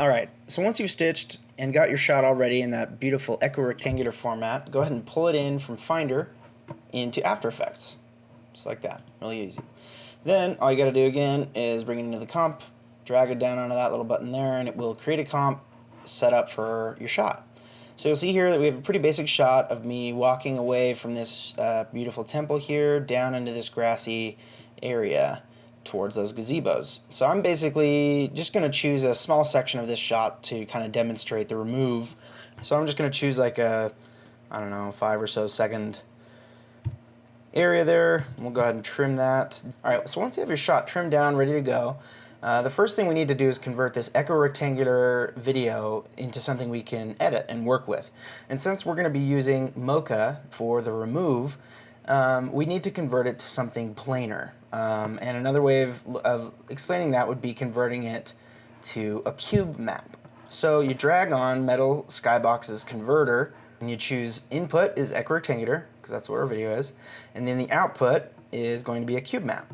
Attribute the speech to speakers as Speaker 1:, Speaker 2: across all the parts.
Speaker 1: Alright, so once you've stitched and got your shot already in that beautiful equirectangular format, go ahead and pull it in from Finder into After Effects. Just like that, really easy. Then all you gotta do again is bring it into the comp, drag it down onto that little button there, and it will create a comp set up for your shot. So you'll see here that we have a pretty basic shot of me walking away from this beautiful temple here down into this grassy area towards those gazebos. So I'm basically just going to choose a small section of this shot to kind of demonstrate the remove. So I'm just going to choose like a, I don't know, 5 or so second area there. We'll go ahead and trim that. Alright, so once you have your shot trimmed down, ready to go, the first thing we need to do is convert this equirectangular video into something we can edit and work with. And since we're going to be using Mocha for the remove, we need to convert it to something planar. And another way of explaining that would be converting it to a cube map. So you drag on Metal Skybox's converter, and you choose input is equirectangular, because that's what our video is, and then the output is going to be a cube map.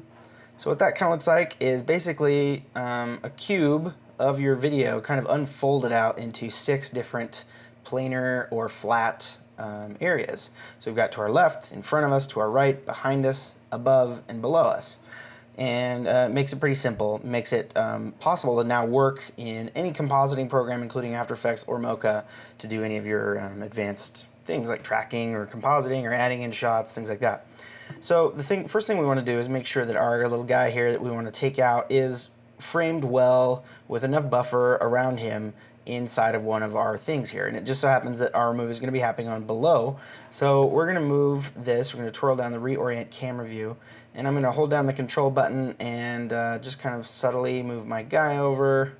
Speaker 1: So what that kind of looks like is basically a cube of your video kind of unfolded out into 6 different planar or flat areas. So we've got to our left, in front of us, to our right, behind us, above, and below us. And it makes it pretty simple. It makes it possible to now work in any compositing program, including After Effects or Mocha, to do any of your advanced things like tracking or compositing or adding in shots, things like that. So the first thing we want to do is make sure that our little guy here that we want to take out is framed well with enough buffer around him inside of one of our things here. And it just so happens that our move is going to be happening on below. So we're going to move this, we're going to twirl down the reorient camera view, and I'm going to hold down the control button and just kind of subtly move my guy over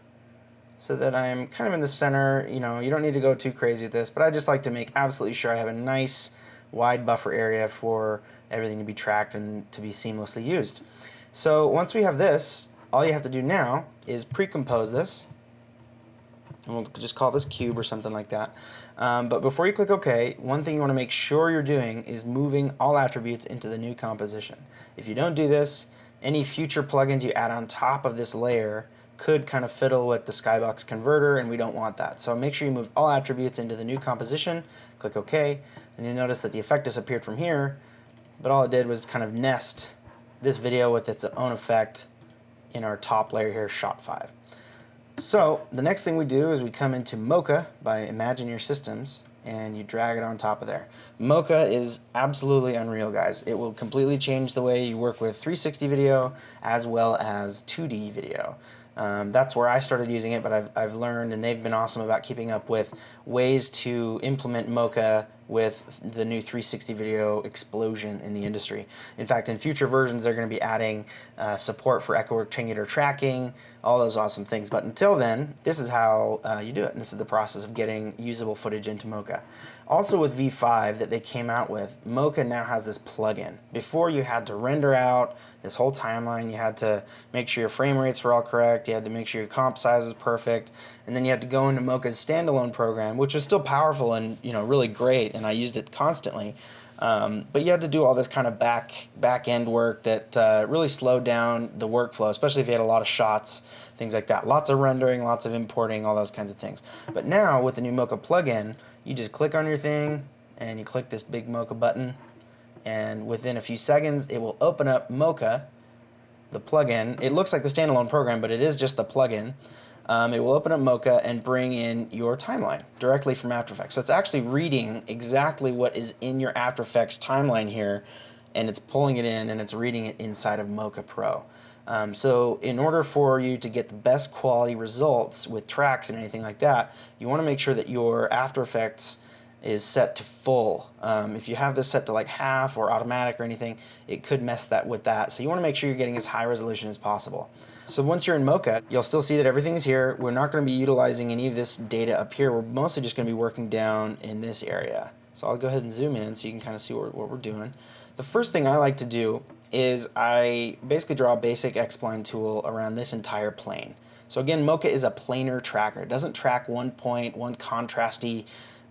Speaker 1: so that I'm kind of in the center. You know, you don't need to go too crazy with this, but I just like to make absolutely sure I have a nice wide buffer area for everything to be tracked and to be seamlessly used. So once we have this, all you have to do now is pre-compose this. And we'll just call this cube or something like that. But before you click OK, one thing you want to make sure you're doing is moving all attributes into the new composition. If you don't do this, any future plugins you add on top of this layer could kind of fiddle with the Skybox converter, and we don't want that. So make sure you move all attributes into the new composition, click OK, and you'll notice that the effect disappeared from here, but all it did was kind of nest this video with its own effect in our top layer here, shot 5. So the next thing we do is we come into Mocha by Imagine Your Systems, and you drag it on top of there. Mocha is absolutely unreal, guys. It will completely change the way you work with 360 video as well as 2D video. That's where I started using it, but I've learned, and they've been awesome about keeping up with ways to implement Mocha with the new 360 video explosion in the industry. In fact, in future versions, they're going to be adding support for equirectangular tracking, all those awesome things. But until then, this is how you do it, and this is the process of getting usable footage into Mocha. Also with V5 that they came out with, Mocha now has this plugin. Before, you had to render out this whole timeline, you had to make sure your frame rates were all correct, you had to make sure your comp size is perfect, and then you had to go into Mocha's standalone program, which was still powerful and really great, and I used it constantly. But you had to do all this kind of back end work that really slowed down the workflow, especially if you had a lot of shots, things like that. Lots of rendering, lots of importing, all those kinds of things. But now with the new Mocha plugin, you just click on your thing and you click this big Mocha button, and within a few seconds it will open up Mocha, the plugin. It looks like the standalone program, but it is just the plugin. It will open up Mocha and bring in your timeline directly from After Effects. So it's actually reading exactly what is in your After Effects timeline here, and it's pulling it in and it's reading it inside of Mocha Pro. So in order for you to get the best quality results with tracks and anything like that, you want to make sure that your After Effects is set to full. If you have this set to like half or automatic or anything, it could mess with that. So you want to make sure you're getting as high resolution as possible. So once you're in Mocha, you'll still see that everything is here. We're not going to be utilizing any of this data up here. We're mostly just going to be working down in this area. So I'll go ahead and zoom in so you can kind of see what we're doing. The first thing I like to do is I basically draw a basic X-spline tool around this entire plane. So again, Mocha is a planar tracker. It doesn't track one point, one contrasty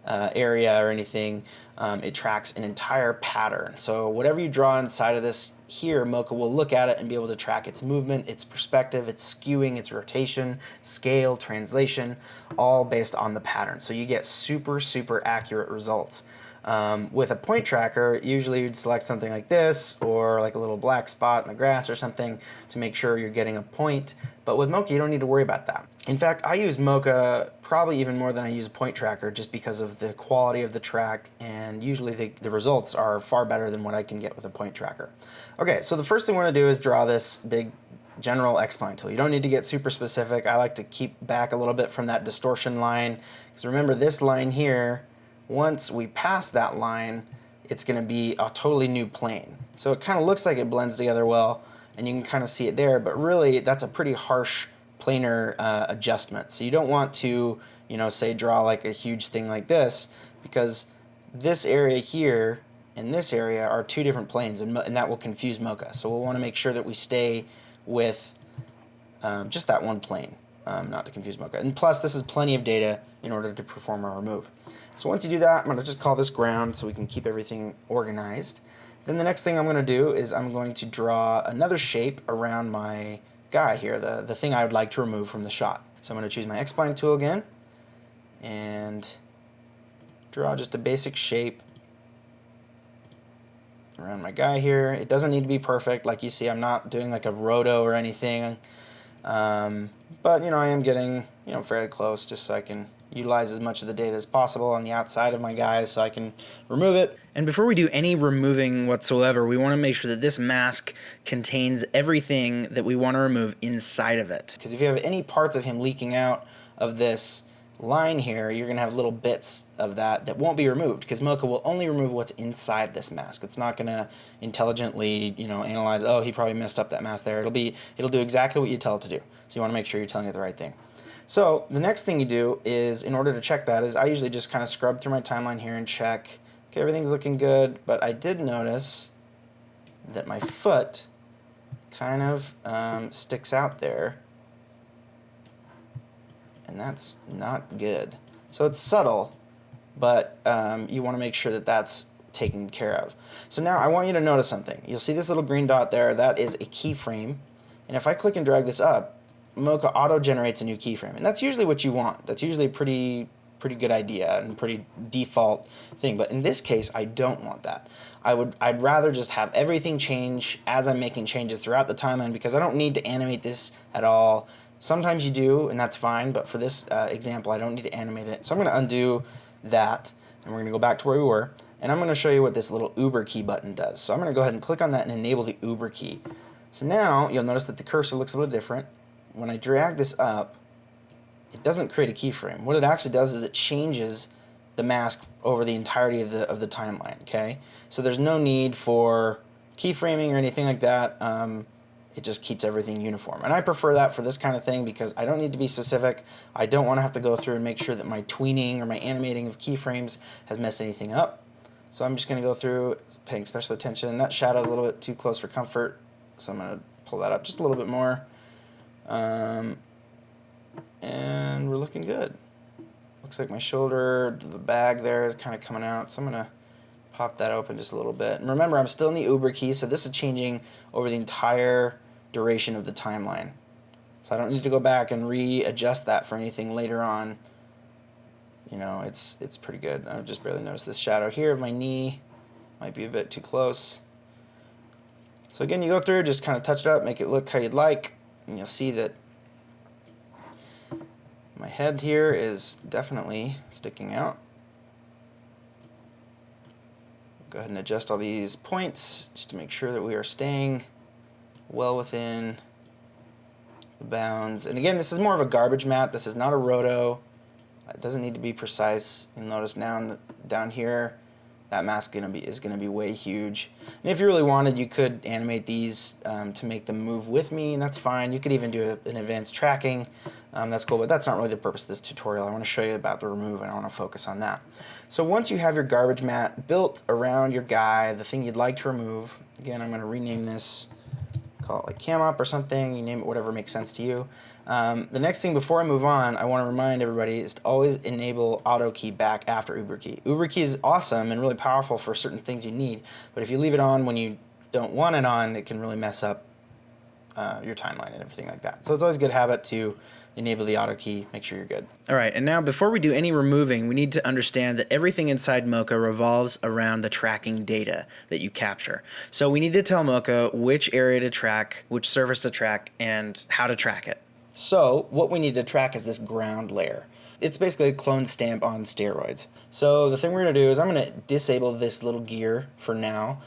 Speaker 1: area or anything. It tracks an entire pattern. So whatever you draw inside of this here, Mocha will look at it and be able to track its movement, its perspective, its skewing, its rotation, scale, translation, all based on the pattern. So you get super, super accurate results. With a point tracker, usually you'd select something like this, or like a little black spot in the grass or something to make sure you're getting a point. But with Mocha, you don't need to worry about that. In fact, I use Mocha probably even more than I use a point tracker, just because of the quality of the track, and usually the results are far better than what I can get with a point tracker. Okay, so the first thing we're going to do is draw this big general X-spline tool. You don't need to get super specific. I like to keep back a little bit from that distortion line, because remember, this line here, once we pass that line, it's going to be a totally new plane. So it kind of looks like it blends together well, and you can kind of see it there, but really that's a pretty harsh planar adjustment. So you don't want to, say draw like a huge thing like this, because this area here and this area are two different planes, and that will confuse Mocha. So we'll want to make sure that we stay with just that one plane, not to confuse Mocha. And plus, this is plenty of data in order to perform our remove. So once you do that, I'm going to just call this ground so we can keep everything organized. Then the next thing I'm going to do is I'm going to draw another shape around my guy here, the thing I would like to remove from the shot. So I'm going to choose my X-spline tool again and draw just a basic shape around my guy here. It doesn't need to be perfect. Like you see, I'm not doing like a roto or anything, but I am getting fairly close, just so I can utilize as much of the data as possible on the outside of my guys so I can remove it. And before we do any removing whatsoever, we want to make sure that this mask contains everything that we want to remove inside of it. Because if you have any parts of him leaking out of this line here, you're going to have little bits of that won't be removed, because Mocha will only remove what's inside this mask. It's not going to intelligently, analyze, oh, he probably messed up that mask there. It'll do exactly what you tell it to do. So you want to make sure you're telling it the right thing. So the next thing you do is, in order to check that, is I usually just kind of scrub through my timeline here and check, okay, everything's looking good, but I did notice that my foot kind of sticks out there, and that's not good. So it's subtle, but you want to make sure that that's taken care of. So now I want you to notice something. You'll see this little green dot there. That is a keyframe, and if I click and drag this up, Mocha auto-generates a new keyframe, and that's usually what you want. That's usually a pretty good idea and pretty default thing, but in this case, I don't want that. I'd rather just have everything change as I'm making changes throughout the timeline, because I don't need to animate this at all. Sometimes you do, and that's fine, but for this example, I don't need to animate it. So I'm going to undo that, and we're going to go back to where we were, and I'm going to show you what this little Uber key button does. So I'm going to go ahead and click on that and enable the Uber key. So now you'll notice that the cursor looks a little different. When I drag this up, it doesn't create a keyframe. What it actually does is it changes the mask over the entirety of the timeline. Okay, so there's no need for keyframing or anything like that. It just keeps everything uniform, and I prefer that for this kind of thing, because I don't need to be specific. I don't want to have to go through and make sure that my tweening or my animating of keyframes has messed anything up. So I'm just going to go through paying special attention. That shadow's a little bit too close for comfort, so I'm going to pull that up just a little bit more. And we're looking good. Looks like my shoulder, the bag there is kind of coming out, so I'm going to pop that open just a little bit. And remember, I'm still in the Uber key, so this is changing over the entire duration of the timeline. So I don't need to go back and readjust that for anything later on. It's pretty good. I've just barely noticed this shadow here of my knee. Might be a bit too close. So again, you go through, just kind of touch it up, make it look how you'd like. And you'll see that my head here is definitely sticking out. Go ahead and adjust all these points just to make sure that we are staying well within the bounds. And again, this is more of a garbage mat. This is not a roto. It doesn't need to be precise. You'll notice now down here, that mask is going to be way huge. And if you really wanted, you could animate these to make them move with me, and that's fine. You could even do an advanced tracking. That's cool, but that's not really the purpose of this tutorial. I want to show you about the remove, and I want to focus on that. So once you have your garbage mat built around your guy, the thing you'd like to remove, again, I'm going to rename this, call it like cam op or something, you name it whatever makes sense to you. The next thing before I move on, I want to remind everybody is to always enable auto key back after Uber key. Uber key is awesome and really powerful for certain things you need, but if you leave it on when you don't want it on, it can really mess up your timeline and everything like that. So it's always a good habit to enable the auto key, make sure you're good. All right, and now before we do any removing, we need to understand that everything inside Mocha revolves around the tracking data that you capture. So we need to tell Mocha which area to track, which surface to track, and how to track it. So what we need to track is this ground layer. It's basically a clone stamp on steroids. So the thing we're going to do is I'm going to disable this little gear for now,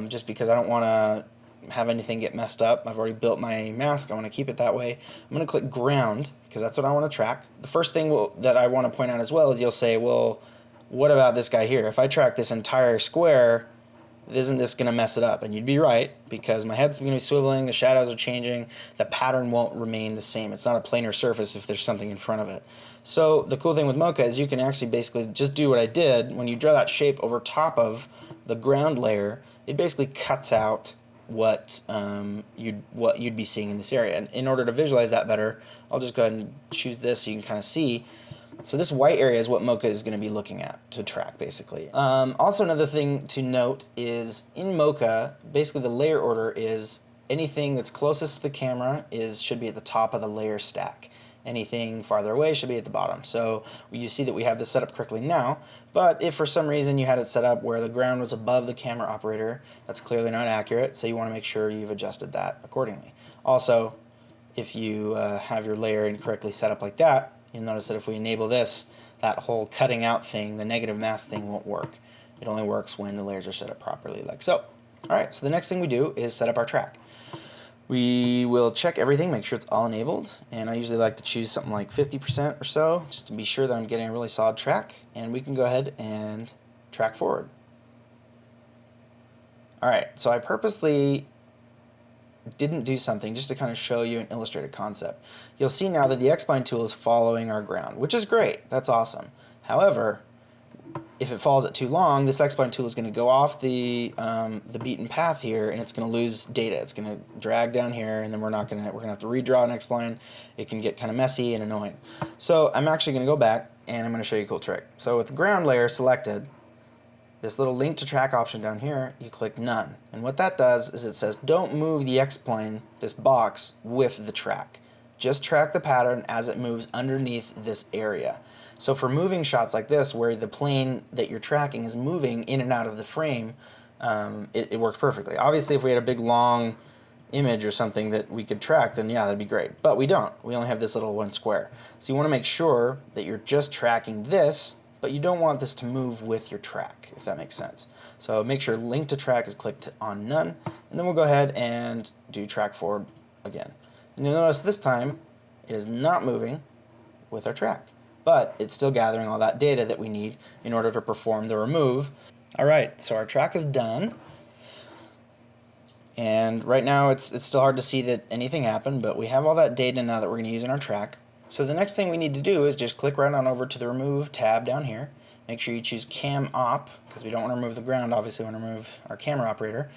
Speaker 1: just because I don't want to have anything get messed up. I've already built my mask. I want to keep it that way. I'm going to click ground because that's what I want to track. The first thing that I want to point out as well is you'll say, well, what about this guy here? If I track this entire square, isn't this going to mess it up? And you'd be right, because my head's going to be swiveling, the shadows are changing, the pattern won't remain the same. It's not a planar surface if there's something in front of it. So the cool thing with Mocha is you can actually basically just do what I did. When you draw that shape over top of the ground layer, it basically cuts out what you'd be seeing in this area. And in order to visualize that better, I'll just go ahead and choose this so you can kind of see. So this white area is what Mocha is going to be looking at to track, basically. Also, another thing to note is in Mocha, basically the layer order is anything that's closest to the camera should be at the top of the layer stack. Anything farther away should be at the bottom. So you see that we have this set up correctly now, but if for some reason you had it set up where the ground was above the camera operator, that's clearly not accurate, so you want to make sure you've adjusted that accordingly. Also, if you have your layer incorrectly set up like that, you'll notice that if we enable this, that whole cutting out thing, the negative mask thing, won't work. It only works when the layers are set up properly, like so. Alright, so the next thing we do is set up our track. We will check everything, make sure it's all enabled, and I usually like to choose something like 50% or so, just to be sure that I'm getting a really solid track, and we can go ahead and track forward. Alright, so I purposely didn't do something just to kind of show you an illustrated concept. You'll see now that the X-Spline tool is following our ground, which is great, that's awesome. However, if it follows it too long, this X-Spline tool is going to go off the beaten path here, and it's going to lose data. It's going to drag down here, and then we're going to have to redraw an X-Spline. It can get kind of messy and annoying. So I'm actually going to go back, and I'm going to show you a cool trick. So with the ground layer selected, this little link to track option down here, you click none. And what that does is it says don't move the X-Spline, this box, with the track. Just track the pattern as it moves underneath this area. So for moving shots like this, where the plane that you're tracking is moving in and out of the frame, it works perfectly. Obviously, if we had a big, long image or something that we could track, then yeah, that'd be great. But we don't. We only have this little one square. So you want to make sure that you're just tracking this, but you don't want this to move with your track, if that makes sense. So make sure link to track is clicked on none, and then we'll go ahead and do track forward again. And you'll notice this time it is not moving with our track, but it's still gathering all that data that we need in order to perform the remove. Alright, so our track is done, and right now it's still hard to see that anything happened, but we have all that data now that we're going to use in our track. So the next thing we need to do is just click right on over to the remove tab down here. Make sure you choose cam op, because we don't want to remove the ground, obviously we want to remove our camera operator.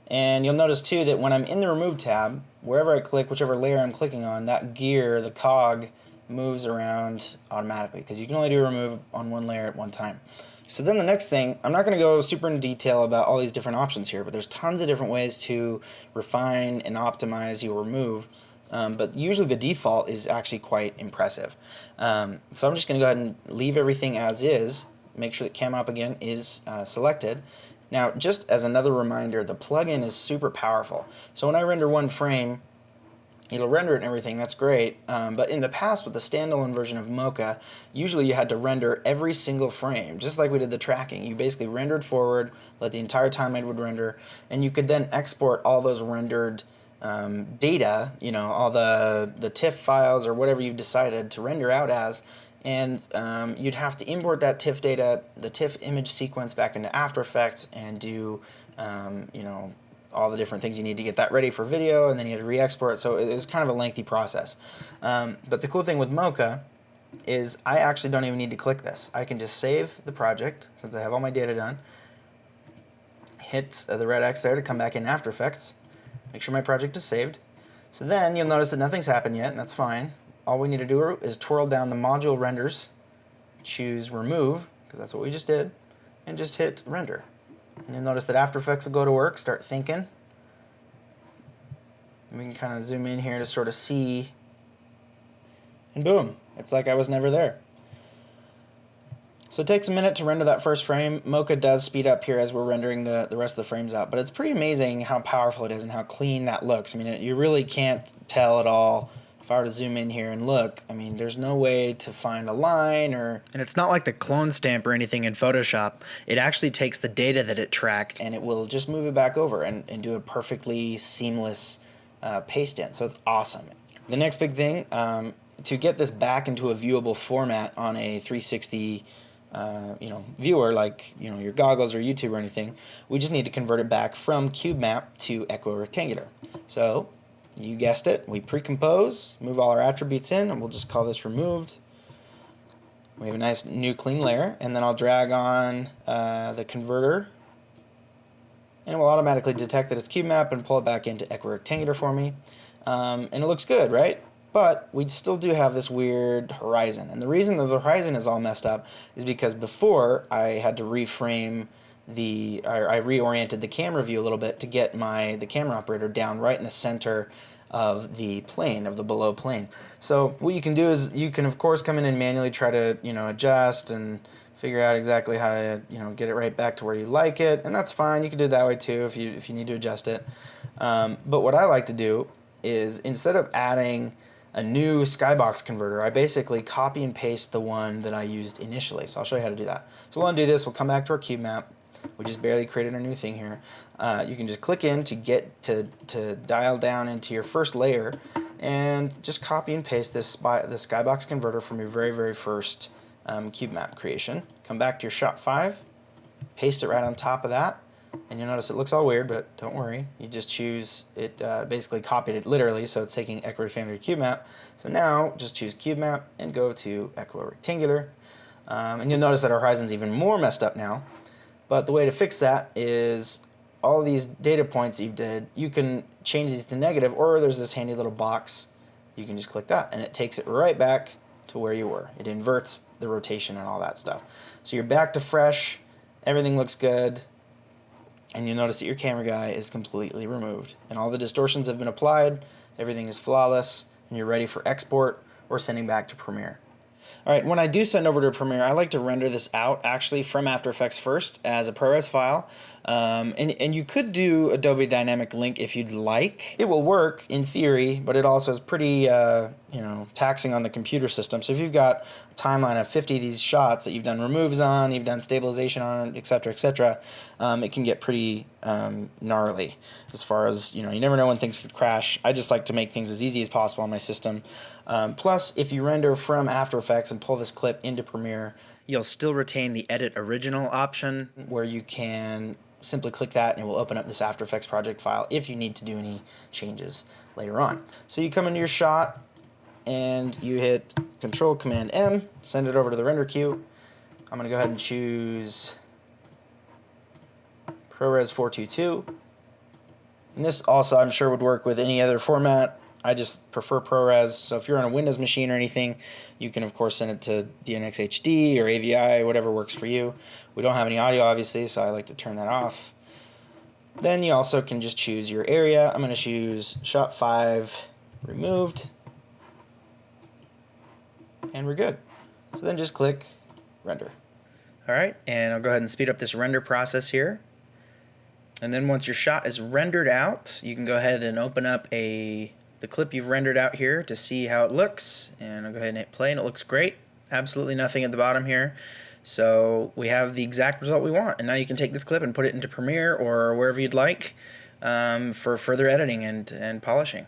Speaker 1: And you'll notice too that when I'm in the remove tab, wherever I click, whichever layer I'm clicking on, that gear, the cog, moves around automatically, because you can only do a remove on one layer at one time. So then the next thing, I'm not going to go super in detail about all these different options here, but there's tons of different ways to refine and optimize your remove, but usually the default is actually quite impressive. So I'm just going to go ahead and leave everything as is, make sure that cam op again is selected. Now just as another reminder, the plugin is super powerful. So when I render one frame, it'll render it and everything, that's great, but in the past with the standalone version of Mocha, usually you had to render every single frame, just like we did the tracking. You basically rendered forward, let the entire timeline would render, and you could then export all those rendered data, you know, all the TIFF files or whatever you've decided to render out as, and you'd have to import that TIFF data, the TIFF image sequence back into After Effects and do, you know, all the different things you need to get that ready for video, and then you had to re-export, so it was kind of a lengthy process. But the cool thing with Mocha is I actually don't even need to click this. I can just save the project, since I have all my data done, hit the red X there to come back in After Effects, Make sure my project is saved. So then you'll notice that nothing's happened yet, and that's fine. All we need to do is twirl down the module renders, choose remove, because that's what we just did, and just hit render. And you'll notice that After Effects will go to work, start thinking. And we can kind of zoom in here to sort of see, and boom, it's like I was never there. So it takes a minute to render that first frame. Mocha does speed up here as we're rendering the rest of the frames out, but it's pretty amazing how powerful it is and how clean that looks. I mean, you really can't tell at all. If I were to zoom in here and look, I mean, there's no way to find a line or... And it's not like the clone stamp or anything in Photoshop. It actually takes the data that it tracked and it will just move it back over and do a perfectly seamless paste in. So it's awesome. The next big thing, to get this back into a viewable format on a 360 viewer, like your goggles or YouTube or anything, we just need to convert it back from cube map to equirectangular. So you guessed it, we pre-compose, move all our attributes in, and we'll just call this removed. We have a nice new clean layer, and then I'll drag on the converter, and it will automatically detect that it's cube map and pull it back into equirectangular for me. And it looks good, right? But we still do have this weird horizon. And the reason that the horizon is all messed up is because before I had to reframe I reoriented the camera view a little bit to get the camera operator down right in the center of the plane, of the below plane. So what you can do is you can of course come in and manually try to adjust and figure out exactly how to get it right back to where you like it, and that's fine. You can do it that way too if you need to adjust it. But what I like to do is, instead of adding a new skybox converter, I basically copy and paste the one that I used initially. So I'll show you how to do that. So we'll undo this, we'll come back to our cube map. We just barely created our new thing here. You can just click in to get to dial down into your first layer and just copy and paste the skybox converter from your very first cube map creation. Come back to your shot 5, paste it right on top of that, and you'll notice it looks all weird, but don't worry. You just choose it, basically copied it literally, so it's taking equirectangular cube map. So now just choose cube map and go to equirectangular. And you'll notice that our horizon's even more messed up now. But the way to fix that is all these data points that you did, you can change these to negative, or there's this handy little box. You can just click that, and it takes it right back to where you were. It inverts the rotation and all that stuff. So you're back to fresh, everything looks good, and you'll notice that your camera guy is completely removed. And all the distortions have been applied, everything is flawless, and you're ready for export or sending back to Premiere. Alright, when I do send over to Premiere, I like to render this out actually from After Effects first as a ProRes file. And you could do Adobe Dynamic Link if you'd like. It will work in theory, but it also is pretty taxing on the computer system. So if you've got a timeline of 50 of these shots that you've done removes on, you've done stabilization on, etc., etc., it can get pretty gnarly as far as, you never know when things could crash. I just like to make things as easy as possible on my system. Plus, if you render from After Effects and pull this clip into Premiere, you'll still retain the Edit Original option, where you can simply click that and it will open up this After Effects project file if you need to do any changes later on. So you come into your shot and you hit Control Command M, send it over to the render queue. I'm going to go ahead and choose ProRes 422. And this also I'm sure would work with any other format. I just prefer ProRes, so if you're on a Windows machine or anything, you can of course send it to DNxHD or AVI, whatever works for you. We don't have any audio obviously, so I like to turn that off. Then you also can just choose your area. I'm going to choose shot 5 removed, and we're good. So then just click render. Alright, and I'll go ahead and speed up this render process here. And then once your shot is rendered out, you can go ahead and open up the clip you've rendered out here to see how it looks, and I'll go ahead and hit play, and it looks great. Absolutely nothing at the bottom here. So we have the exact result we want, and now you can take this clip and put it into Premiere or wherever you'd like for further editing and polishing.